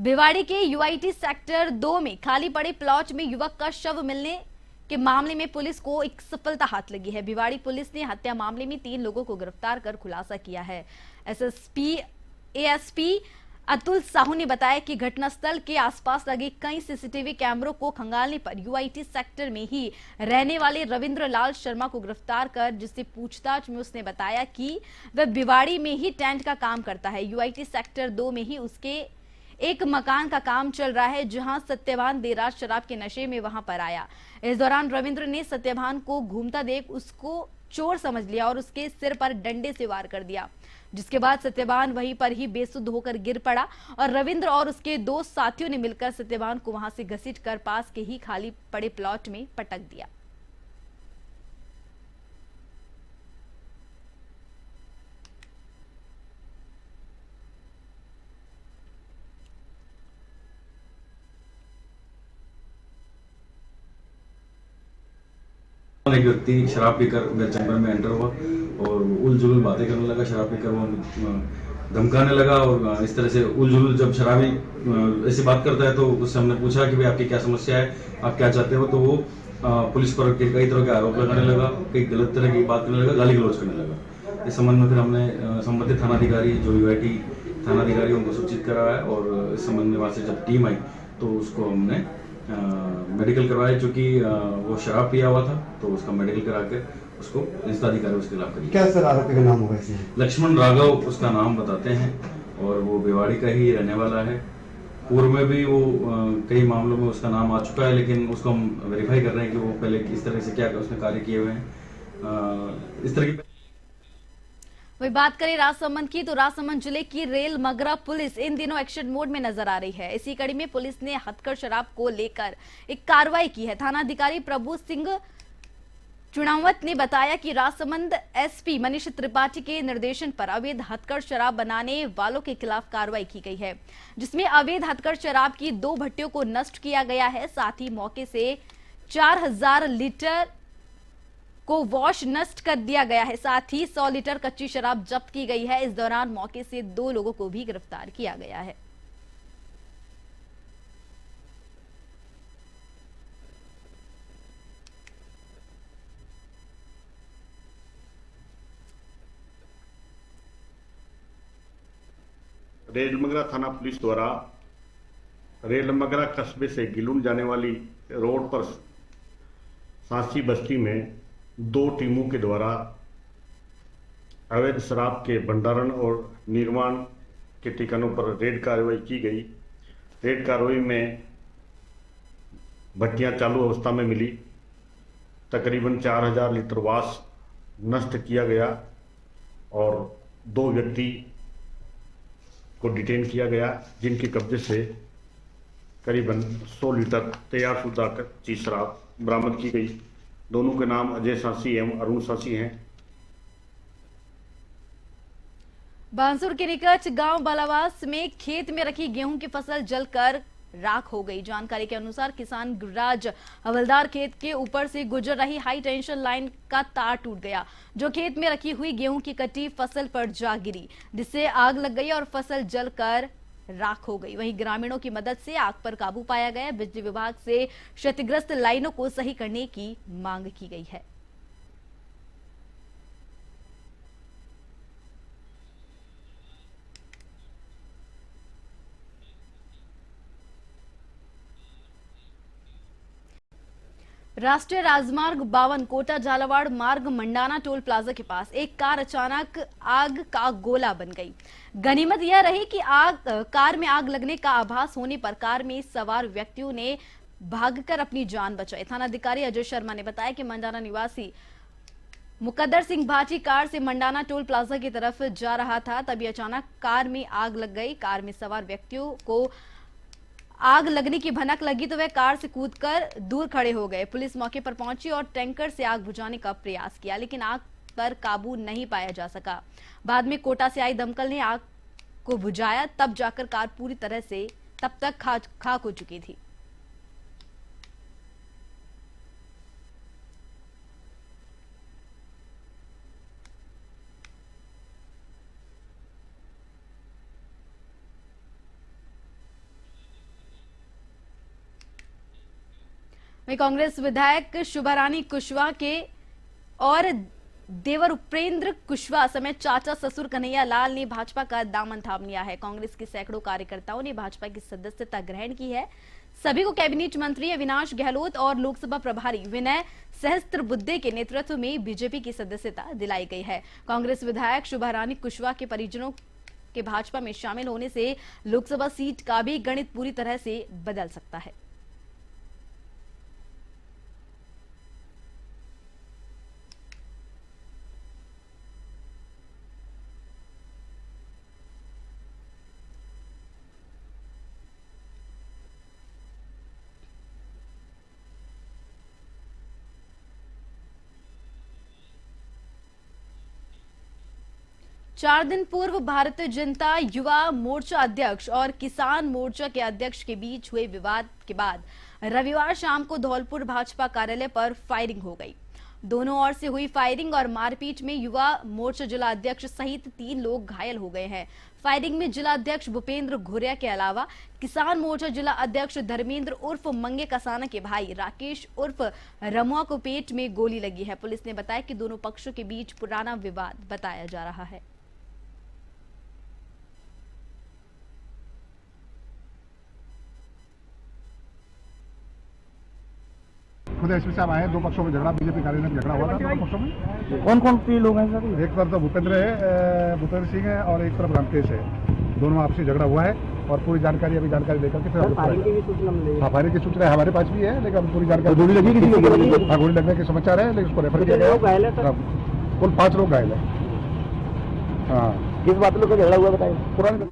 भिवाड़ी के UIT sector 2 में खाली पड़े प्लॉट में युवक का शव मिलने के मामले में पुलिस को एक सफलता हाथ लगी है। भिवाड़ी पुलिस ने हत्या मामले में 3 लोगों को गिरफ्तार कर खुलासा किया है। एसएसपी एएसपी अतुल साहू ने बताया कि घटनास्थल के आसपास लगे कई सीसीटीवी कैमरों को खंगालने पर यूआईटी सेक्टर में ही रहने वाले रविंद्र लाल शर्मा को गिरफ्तार कर, जिससे पूछताछ में उसने बताया कि वह भिवाड़ी में ही टेंट का काम करता है। यूआईटी सेक्टर 2 में ही उसके एक मकान का काम चल रहा है, जहां सत्यवान देर रात शराब के नशे में वहां पर आया। इस दौरान रविंद्र ने सत्यवान को घूमता देख उसको चोर समझ लिया और उसके सिर पर डंडे से वार कर दिया, जिसके बाद सत्यवान वहीं पर ही बेसुध होकर गिर पड़ा और रविंद्र और उसके 2 साथियों ने मिलकर सत्यवान को वहां से घसीटकर पास के ही खाली पड़े प्लॉट में पटक दिया। एक व्यक्ति शराब पीकर मेरे चैम्बर में एंटर हुआ और उल जुलूल बातें करने लगा। शराब पीकर वो धमकाने लगा और इस तरह से उल जुलूल जब शराबी ऐसी बात करता है तो उससे हमने पूछा कि भाई आपकी क्या समस्या है, आप क्या चाहते हो। तो वो पुलिस पर कई तरह के आरोप लगाने लगा, कई गलत तरह की बात करने लगा, गाली गलौज करने लगा। इस संबंध में फिर हमने संबंधित थानाधिकारी जो यूआईटी थानाधिकारी उनको सूचित करा है और इस संबंध में वहाँ से जब टीम आई तो उसको हमने मेडिकल करवाया, चूंकि वो शराब पिया हुआ था तो उसका मेडिकल करा के उसको इंस्ताधिकारी उसके खिलाफ करी। क्या सर आरोपी का नाम होगा इसमें? लक्ष्मण राघव उसका नाम बताते हैं और वो भिवाड़ी का ही रहने वाला है। पूर्व में भी वो कई मामलों में उसका नाम आ चुका है, लेकिन उसको हम वेरीफाई कर रहे हैं कि वो पहले किस तरह से क्या उसने कार्य किए हुए हैं। इस तरह की वही बात करें राजसमंद की, तो राजसमंद जिले की रेल मगरा पुलिस इन दिनों एक्शन मोड में नजर आ रही है। इसी कड़ी में पुलिस ने हथकड़ शराब को लेकर एक कार्रवाई की है। थानाधिकारी प्रभु सिंह चुनावत ने बताया कि राजसमंद एसपी मनीष त्रिपाठी के निर्देशन पर अवैध हथकड़ शराब बनाने वालों के खिलाफ कार्रवाई की गई है, जिसमें अवैध हथकड़ शराब की 2 भट्टियों को नष्ट किया गया है। साथ ही मौके से 4000 लीटर को वॉश नष्ट कर दिया गया है। साथ ही 100 लीटर कच्ची शराब जब्त की गई है। इस दौरान मौके से 2 लोगों को भी गिरफ्तार किया गया है। रेलमगरा थाना पुलिस द्वारा रेलमगरा कस्बे से गिलुन जाने वाली रोड पर सांसी बस्ती में 2 टीमों के द्वारा अवैध शराब के भंडारण और निर्माण के ठिकानों पर रेड कार्रवाई की गई। रेड कार्रवाई में भट्टियां चालू अवस्था में मिली। तकरीबन 4000 लीटर वास नष्ट किया गया और 2 व्यक्ति को डिटेन किया गया, जिनके कब्जे से करीबन 100 लीटर तैयारशुदा कच्ची शराब बरामद की गई। दोनों के नाम अजय सांसी एवं अरुण सांसी हैं। बांसुर के निकट गांव बालावास में खेत में रखी गेहूं की फसल जलकर राख हो गई। जानकारी के अनुसार किसान गुरराज हवलदार खेत के ऊपर से गुजर रही हाई टेंशन लाइन का तार टूट गया, जो खेत में रखी हुई गेहूं की कटी फसल पर जा गिरी, जिससे आग लग गई और फसल जलकर राख हो गई। वहीं ग्रामीणों की मदद से आग पर काबू पाया गया। बिजली विभाग से क्षतिग्रस्त लाइनों को सही करने की मांग की गई है। राष्ट्रीय राजमार्ग 52 कोटा झालावाड़ मार्ग मंडाना टोल प्लाजा के पास एक कार अचानक आग का गोला बन गई। गनीमत यह रही कि कार में आग लगने का आभास होने पर कार में सवार व्यक्तियों ने भागकर अपनी जान बचाई। थानाधिकारी अजय शर्मा ने बताया कि मंडाना निवासी मुकद्दर सिंह भाटी कार से मंडाना टोल प्लाजा की तरफ जा रहा था, तभी अचानक कार में आग लग गई। कार में सवार व्यक्तियों को आग लगने की भनक लगी तो वे कार से कूदकर दूर खड़े हो गए। पुलिस मौके पर पहुंची और टैंकर से आग बुझाने का प्रयास किया, लेकिन आग पर काबू नहीं पाया जा सका। बाद में कोटा से आई दमकल ने आग को बुझाया, तब जाकर कार पूरी तरह से तब तक खाक हो चुकी थी। वहीं कांग्रेस विधायक शुभारानी कुशवाहा के और देवर उपेंद्र कुशवाहा समेत चाचा ससुर कन्हैया लाल ने भाजपा का दामन थाम लिया है। कांग्रेस के सैकड़ों कार्यकर्ताओं ने भाजपा की सदस्यता ग्रहण की है। सभी को कैबिनेट मंत्री अविनाश गहलोत और लोकसभा प्रभारी विनय सहस्त्रबुद्धे के नेतृत्व में बीजेपी की सदस्यता दिलाई गई है। कांग्रेस विधायक शुभारानी कुशवाहा के परिजनों के भाजपा में शामिल होने से लोकसभा सीट का भी गणित पूरी तरह से बदल सकता है। चार दिन पूर्व भारतीय जनता युवा मोर्चा अध्यक्ष और किसान मोर्चा के अध्यक्ष के बीच हुए विवाद के बाद रविवार शाम को धौलपुर भाजपा कार्यालय पर फायरिंग हो गई। दोनों ओर से हुई फायरिंग और मारपीट में युवा मोर्चा जिला अध्यक्ष सहित 3 लोग घायल हो गए हैं। फायरिंग में जिला अध्यक्ष भूपेंद्र घुरिया के अलावा किसान मोर्चा जिला अध्यक्ष धर्मेंद्र उर्फ मंगे कसाना के भाई राकेश उर्फ रमुआ को पेट में गोली लगी है। पुलिस ने बताया कि दोनों पक्षों के बीच पुराना विवाद बताया जा रहा है। खुद एसपी साहब आए, 2 पक्षों में झगड़ा, बीजेपी कार्यालय में झगड़ा हुआ था दोनों पक्षों में। कौन कौन से लोग हैं सर? एक तरफ तो भूपेंद्र सिंह है और एक तरफ रामकेश है। दोनों आपसी झगड़ा हुआ है और पूरी जानकारी लेकर के फिर फायरिंग की सूचना हमारे पास भी है, लेकिन अब पूरी जानकारी गोली लगी गोली लगने के समाचार है, लेकिन उसको रेफर किया गया। कुल 5 लोग घायल है। हाँ, किस बात लोग झगड़ा हुआ बताइए। पुराने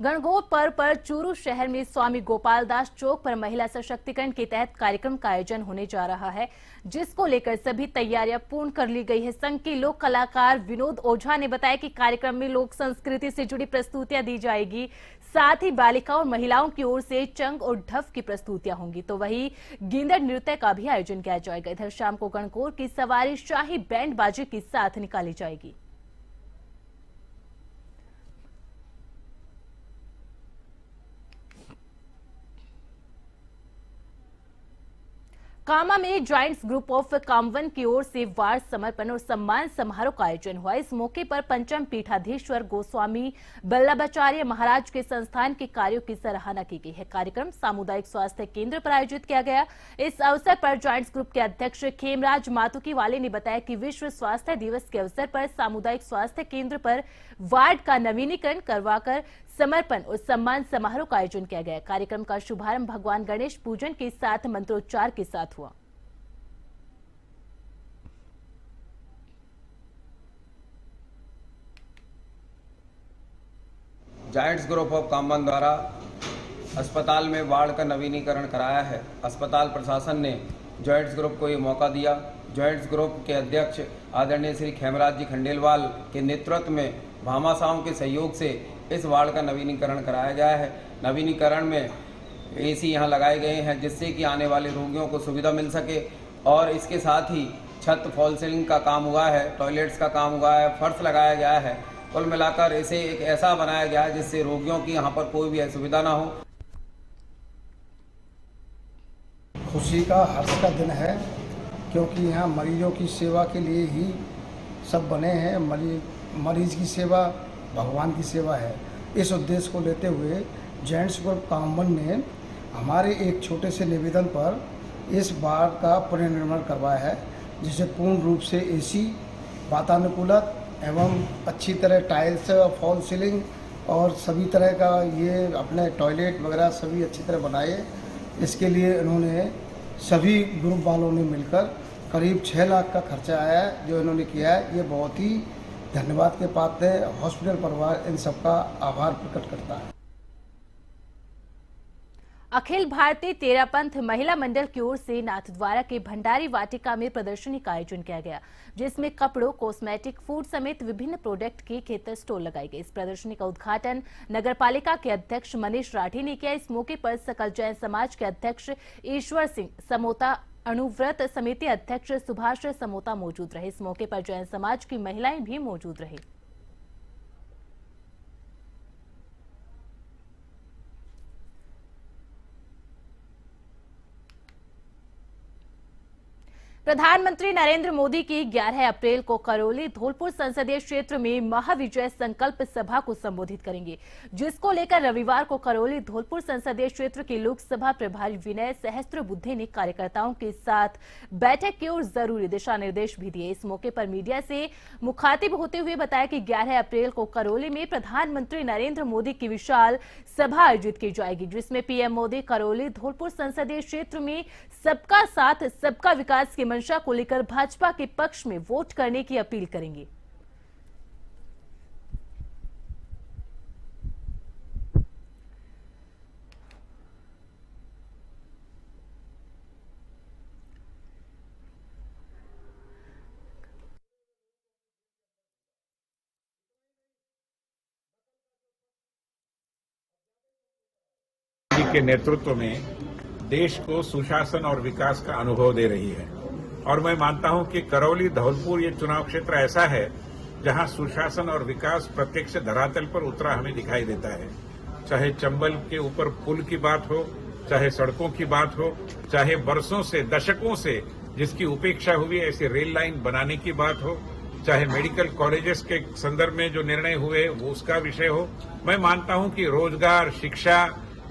गणगौर पर्व पर चूरू शहर में स्वामी गोपाल दास चौक पर महिला सशक्तिकरण के तहत कार्यक्रम का आयोजन होने जा रहा है, जिसको लेकर सभी तैयारियां पूर्ण कर ली गई है। संघ के लोक कलाकार विनोद ओझा ने बताया कि कार्यक्रम में लोक संस्कृति से जुड़ी प्रस्तुतियां दी जाएगी, साथ ही बालिकाओं और महिलाओं की ओर से चंग और ढफ की प्रस्तुतियां होंगी, तो वहीं गेंदड़ नृत्य का भी आयोजन किया जाएगा। इधर शाम को गणगौर की सवारी शाही बैंड बाजे के साथ निकाली जाएगी। कामा में जॉइंट्स ग्रुप ऑफ कामवन की ओर से वार समर्पण और सम्मान समारोह का आयोजन हुआ। इस मौके पर पंचम पीठाधीश्वर गोस्वामी बल्लभाचार्य महाराज के संस्थान के कार्यों की सराहना की गई है। कार्यक्रम सामुदायिक स्वास्थ्य केंद्र पर आयोजित किया गया। इस अवसर पर जॉइंट्स ग्रुप के अध्यक्ष खेमराज मातुकी वाले ने बताया कि विश्व स्वास्थ्य दिवस के अवसर पर सामुदायिक स्वास्थ्य केंद्र पर वार्ड का नवीनीकरण करवाकर समर्पण और सम्मान समारोह का आयोजन किया गया। कार्यक्रम का शुभारंभ भगवान गणेश पूजन के साथ मंत्रोच्चार के साथ हुआ। जायंट्स ग्रुप ऑफ कामवन द्वारा अस्पताल में वार्ड का नवीनीकरण कराया है। अस्पताल प्रशासन ने जॉइंट्स ग्रुप को ये मौका दिया। जॉइंट्स ग्रुप के अध्यक्ष आदरणीय श्री खेमराज जी खंडेलवाल के नेतृत्व में भामाशाहों के सहयोग से इस वार्ड का नवीनीकरण कराया गया है। नवीनीकरण में एसी यहाँ लगाए गए हैं, जिससे कि आने वाले रोगियों को सुविधा मिल सके, और इसके साथ ही छत फॉल सीलिंग का काम हुआ है, टॉयलेट्स का काम हुआ है, फर्श लगाया गया है। कुल मिलाकर इसे एक ऐसा बनाया गया है जिससे रोगियों की यहाँ पर कोई भी असुविधा ना हो। खुशी का, हर्ष का दिन है, क्योंकि यहाँ मरीजों की सेवा के लिए ही सब बने हैं। मरीज की सेवा भगवान की सेवा है। इस उद्देश्य को लेते हुए जॉइंट्स ग्रुप कामवन ने हमारे एक छोटे से निवेदन पर इस वार्ड का पुनर्निर्माण करवाया है, जिसे पूर्ण रूप से एसी, वातानुकूलित एवं अच्छी तरह टाइल्स, फॉल सीलिंग और सभी तरह का ये अपने टॉयलेट वगैरह सभी अच्छी तरह बनाए। इसके लिए इन्होंने सभी ग्रुप वालों ने मिलकर करीब 6 लाख का खर्चा आया है जो इन्होंने किया है। ये बहुत ही धन्यवाद के पात्र है। हॉस्पिटल परिवार इन सबका आभार प्रकट करता है। अखिल भारतीय तेरापंथ महिला मंडल की ओर से नाथद्वारा के भंडारी वाटिका में प्रदर्शनी का आयोजन किया गया, जिसमें कपड़ों, कॉस्मेटिक, फूड समेत विभिन्न प्रोडक्ट की खेतर स्टॉल लगाई गई। इस प्रदर्शनी का उद्घाटन नगरपालिका के अध्यक्ष मनीष राठी ने किया। इस मौके पर सकल जैन समाज के अध्यक्ष ईश्वर सिंह समोता, अणुव्रत समिति अध्यक्ष सुभाष समोता मौजूद रहे। इस मौके पर जैन समाज की महिलाएं भी मौजूद रही। प्रधानमंत्री नरेंद्र मोदी की 11 अप्रैल को करौली धौलपुर संसदीय क्षेत्र में महाविजय संकल्प सभा को संबोधित करेंगे, जिसको लेकर रविवार को करौली धौलपुर संसदीय क्षेत्र के लोकसभा प्रभारी विनय सहस्त्रबुद्धे ने कार्यकर्ताओं के साथ बैठक की और जरूरी दिशा निर्देश भी दिए। इस मौके पर मीडिया से मुखातिब होते हुए बताया कि 11 अप्रैल को करौली में प्रधानमंत्री नरेंद्र मोदी की विशाल सभा आयोजित की जाएगी, जिसमें पीएम मोदी करौली धौलपुर संसदीय क्षेत्र में सबका साथ सबका विकास की मंशा को लेकर भाजपा के पक्ष में वोट करने की अपील करेंगे। जी के नेतृत्व में देश को सुशासन और विकास का अनुभव दे रही है और मैं मानता हूं कि करौली धौलपुर ये चुनाव क्षेत्र ऐसा है जहां सुशासन और विकास प्रत्यक्ष धरातल पर उतरा हमें दिखाई देता है। चाहे चंबल के ऊपर पुल की बात हो, चाहे सड़कों की बात हो, चाहे वर्षों से दशकों से जिसकी उपेक्षा हुई ऐसी रेल लाइन बनाने की बात हो, चाहे मेडिकल कॉलेजेस के संदर्भ में जो निर्णय हुए वो उसका विषय हो। मैं मानता हूं कि रोजगार, शिक्षा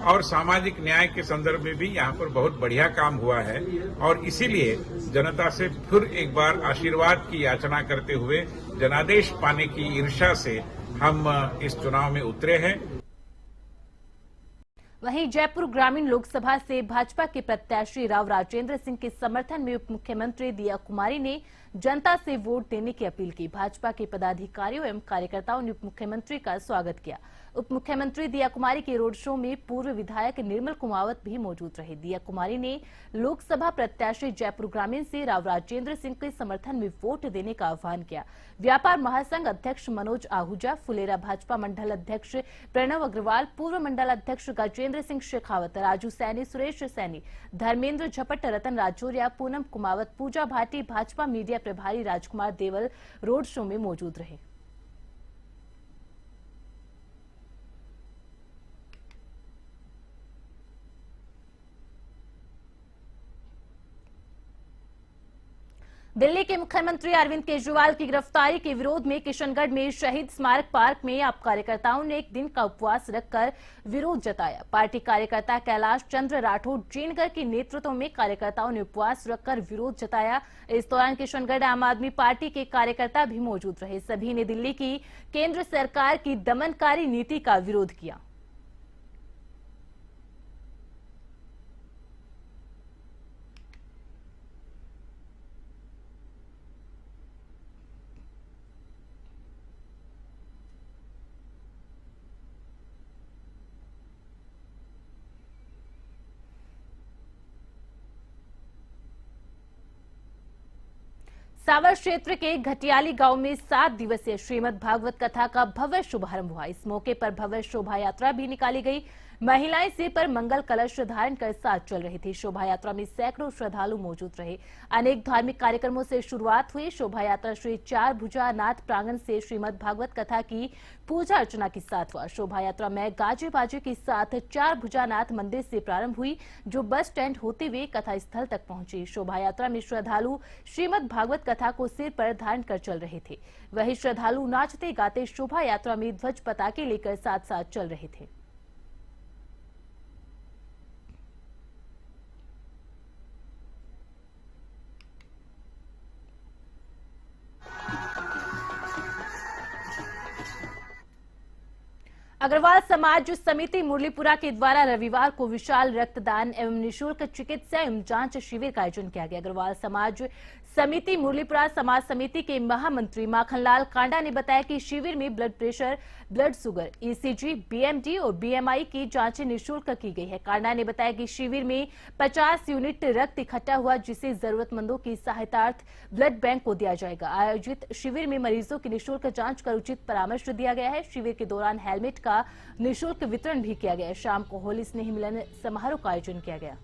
और सामाजिक न्याय के संदर्भ में भी यहाँ पर बहुत बढ़िया काम हुआ है और इसीलिए जनता से फिर एक बार आशीर्वाद की याचना करते हुए जनादेश पाने की ईर्ष्या से हम इस चुनाव में उतरे हैं। वहीं जयपुर ग्रामीण लोकसभा से भाजपा के प्रत्याशी राव राजेंद्र सिंह के समर्थन में उप मुख्यमंत्री दिया कुमारी ने जनता से वोट देने की अपील की। भाजपा के पदाधिकारियों एवं कार्यकर्ताओं ने उप मुख्यमंत्री का स्वागत किया। उप मुख्यमंत्री दिया कुमारी के रोड शो में पूर्व विधायक निर्मल कुमावत भी मौजूद रहे। दिया कुमारी ने लोकसभा प्रत्याशी जयपुर ग्रामीण से राव राजेंद्र सिंह के समर्थन में वोट देने का आह्वान किया। व्यापार महासंघ अध्यक्ष मनोज आहूजा, फुलेरा भाजपा मंडल अध्यक्ष प्रणव अग्रवाल, पूर्व मंडल अध्यक्ष गजेंद्र सिंह शेखावत, राजू सैनी, सुरेश सैनी, धर्मेंद्र झपट, रतन राजौरिया, पूनम कुमावत, पूजा भाटी, भाजपा मीडिया प्रभारी राजकुमार देवल रोड शो में मौजूद रहे। दिल्ली के मुख्यमंत्री अरविंद केजरीवाल की गिरफ्तारी के विरोध में किशनगढ़ में शहीद स्मारक पार्क में आप कार्यकर्ताओं ने एक दिन का उपवास रखकर विरोध जताया। पार्टी कार्यकर्ता कैलाश चंद्र राठौड़ जीनगर के नेतृत्व में कार्यकर्ताओं ने उपवास रखकर विरोध जताया। इस दौरान किशनगढ़ आम आदमी पार्टी के कार्यकर्ता भी मौजूद रहे। सभी ने दिल्ली की केंद्र सरकार की दमनकारी नीति का विरोध किया। सावर क्षेत्र के घटियाली गांव में 7 दिवसीय श्रीमद् भागवत कथा का भव्य शुभारंभ हुआ। इस मौके पर भव्य शोभा यात्रा भी निकाली गई। महिलाएं सिर पर मंगल कलश धारण कर साथ चल रही थी। शोभा यात्रा में सैकड़ों श्रद्धालु मौजूद रहे। अनेक धार्मिक कार्यक्रमों से शुरुआत हुई। शोभा यात्रा श्री चार भुजानाथ प्रांगण से श्रीमद् भागवत कथा की पूजा अर्चना के साथ हुआ। शोभा यात्रा में गाजे बाजे के साथ चार भुजानाथ मंदिर से प्रारंभ हुई, जो बस स्टैंड होते हुए कथा स्थल तक पहुंची। शोभा यात्रा में श्रद्धालु श्रीमद् भागवत कथा को सिर पर धारण कर चल रहे थे। वहीं श्रद्धालु नाचते गाते शोभा यात्रा में ध्वज पताके लेकर साथ साथ चल रहे थे। अग्रवाल समाज समिति मुरलीपुरा के द्वारा रविवार को विशाल रक्तदान एवं निःशुल्क चिकित्सा एवं जांच शिविर का आयोजन किया गया। अग्रवाल समाज समिति मुरलीपुरा समाज समिति के महामंत्री माखनलाल कांडा ने बताया कि शिविर में blood pressure, blood sugar, ECG, BMD और बीएमआई की जांचें निःशुल्क की गई है। कांडा ने बताया कि शिविर में 50 यूनिट रक्त इकट्ठा हुआ, जिसे जरूरतमंदों की सहायतार्थ ब्लड बैंक को दिया जाएगा। आयोजित शिविर में मरीजों की निःशुल्क जांच कर उचित परामर्श दिया गया है। शिविर के दौरान हेलमेट का निःशुल्क वितरण भी किया गया। शाम को होली स्नेह मिलन समारोह का आयोजन किया गया।